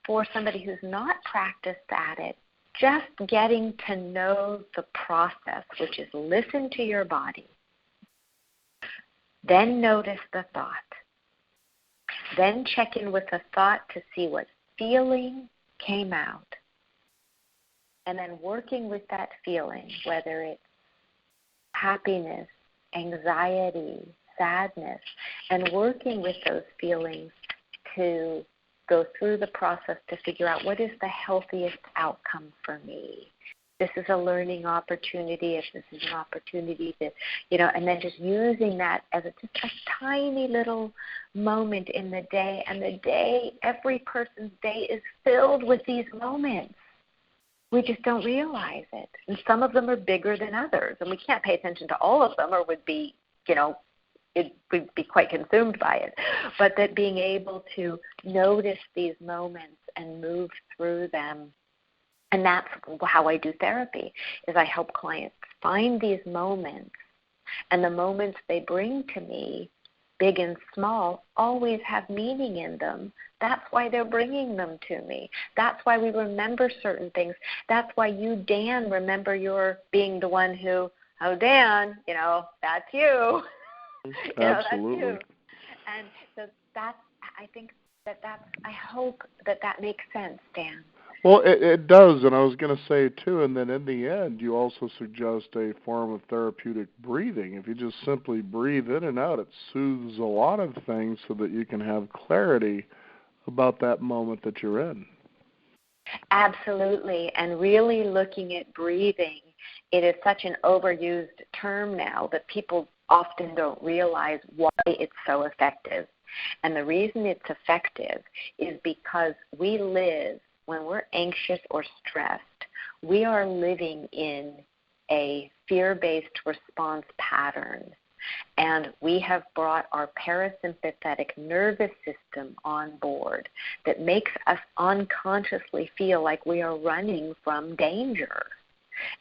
Speaker 2: for somebody who's not practiced at it, just getting to know the process, which is listen to your body, then notice the thought, then check in with the thought to see what feeling came out, and then working with that feeling, whether it's happiness, anxiety, sadness, and working with those feelings to go through the process to figure out what is the healthiest outcome for me. This is a learning opportunity, if this is an opportunity to, and then just using that as just a tiny little moment in the day. And every person's day is filled with these moments. We just don't realize it. And some of them are bigger than others. And we can't pay attention to all of them or would be, we'd be quite consumed by it. But that being able to notice these moments and move through them, and that's how I do therapy, is I help clients find these moments, and the moments they bring to me, big and small, always have meaning in them. That's why they're bringing them to me. That's why we remember certain things. That's why you, Dan, remember your being the one who, oh, Dan, that's you. That's you. And so I think I hope that makes sense, Dan.
Speaker 1: Well, it does, and I was going to say, too, and then in the end, you also suggest a form of therapeutic breathing. If you just simply breathe in and out, it soothes a lot of things so that you can have clarity about that moment that you're in.
Speaker 2: Absolutely, and really looking at breathing, it is such an overused term now that people often don't realize why it's so effective. And the reason it's effective is because we live, when we're anxious or stressed, we are living in a fear-based response pattern. And we have brought our parasympathetic nervous system on board that makes us unconsciously feel like we are running from danger.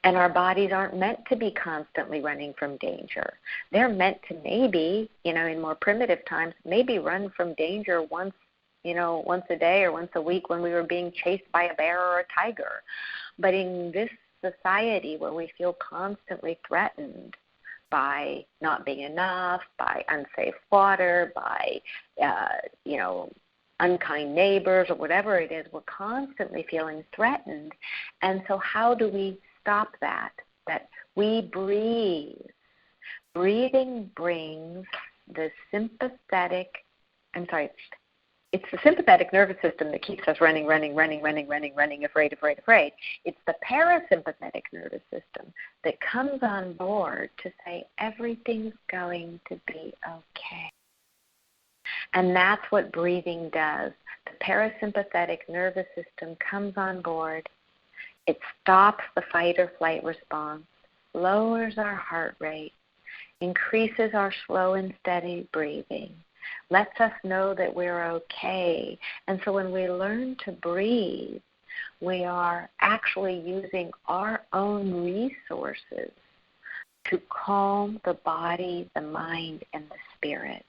Speaker 2: And our bodies aren't meant to be constantly running from danger. They're meant to maybe, in more primitive times, maybe run from danger once a day or once a week when we were being chased by a bear or a tiger. But in this society where we feel constantly threatened by not being enough, by unsafe water, by, unkind neighbors or whatever it is, we're constantly feeling threatened. And so how do we stop that? That we breathe. Breathing brings the it's the sympathetic nervous system that keeps us running, afraid. It's the parasympathetic nervous system that comes on board to say everything's going to be okay. And that's what breathing does. The parasympathetic nervous system comes on board. It stops the fight or flight response, lowers our heart rate, increases our slow and steady breathing, lets us know that we're okay. And so when we learn to breathe, we are actually using our own resources to calm the body, the mind, and the spirit.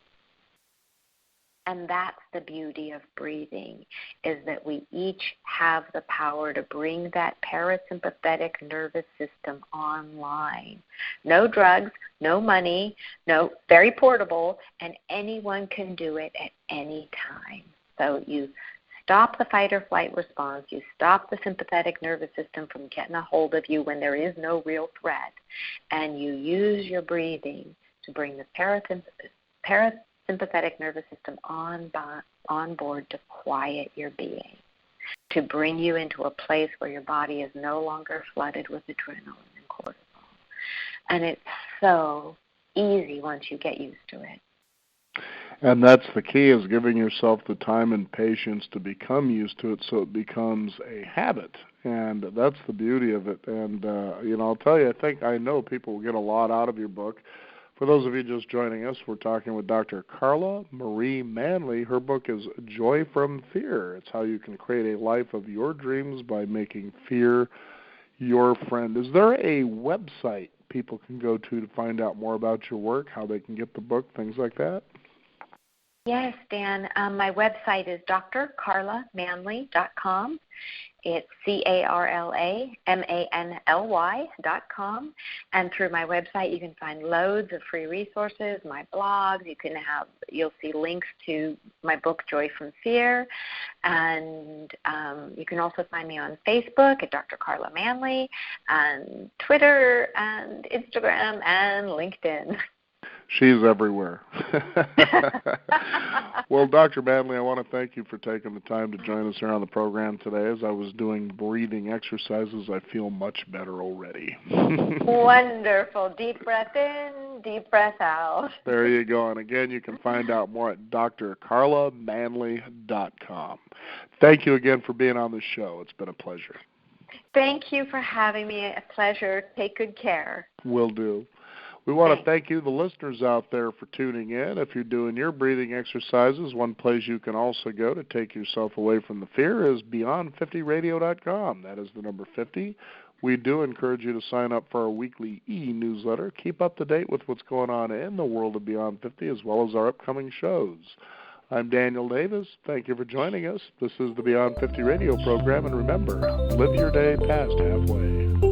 Speaker 2: And that's the beauty of breathing, is that we each have the power to bring that parasympathetic nervous system online. No drugs, no money, no, very portable, and anyone can do it at any time. So you stop the fight or flight response, you stop the sympathetic nervous system from getting a hold of you when there is no real threat, and you use your breathing to bring the parasympathetic nervous system on board to quiet your being, to bring you into a place where your body is no longer flooded with adrenaline and cortisol. And it's so easy once you get used to it.
Speaker 1: And that's the key, is giving yourself the time and patience to become used to it so it becomes a habit. And that's the beauty of it. And, I'll tell you, I know people will get a lot out of your book. For those of you just joining us, we're talking with Dr. Carla Marie Manley. Her book is Joy from Fear. It's how you can create a life of your dreams by making fear your friend. Is there a website people can go to find out more about your work, how they can get the book, things like that?
Speaker 2: Yes, Dan. My website is drcarlamanley.com. It's CarlaManly.com. And through my website, you can find loads of free resources, my blogs. You'll see links to my book, Joy from Fear. And you can also find me on Facebook at Dr. Carla Manley, and Twitter and Instagram and LinkedIn.
Speaker 1: She's everywhere. Well, Dr. Manley, I want to thank you for taking the time to join us here on the program today. As I was doing breathing exercises, I feel much better already.
Speaker 2: Wonderful. Deep breath in, deep breath out.
Speaker 1: There you go. And again, you can find out more at drcarlamanley.com. Thank you again for being on the show. It's been a pleasure.
Speaker 2: Thank you for having me. A pleasure. Take good care.
Speaker 1: Will do. We want to thank you, the listeners out there, for tuning in. If you're doing your breathing exercises, one place you can also go to take yourself away from the fear is beyond50radio.com. That is the number 50. We do encourage you to sign up for our weekly e-newsletter. Keep up to date with what's going on in the world of Beyond 50 as well as our upcoming shows. I'm Daniel Davis. Thank you for joining us. This is the Beyond 50 radio program. And remember, live your day past halfway.